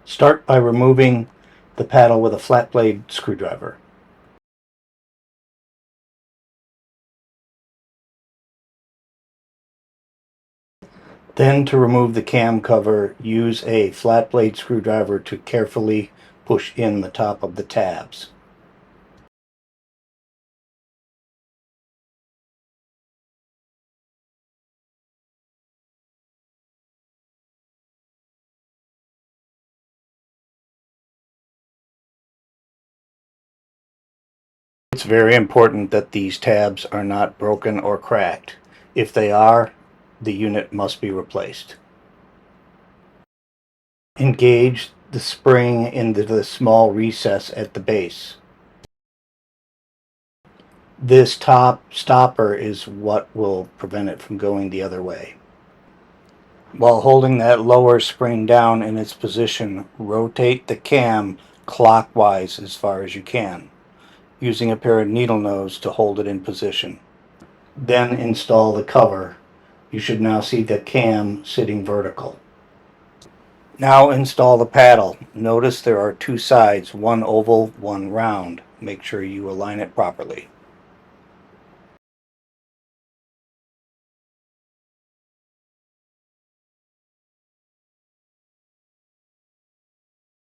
Start by removing the paddle with a flat blade screwdriver. Then, to remove the cam cover, use a flat blade screwdriver to carefully push in the top of the tabs. It's very important that these tabs are not broken or cracked. If they are, the unit must be replaced. Engage the spring into the small recess at the base. This top stopper is what will prevent it from going the other way. While holding that lower spring down in its position, rotate the cam clockwise as far as you can, using a pair of needle nose to hold it in position. Then install the cover. You should now see the cam sitting vertical. Now install the paddle. Notice there are two sides, one oval, one round. Make sure you align it properly.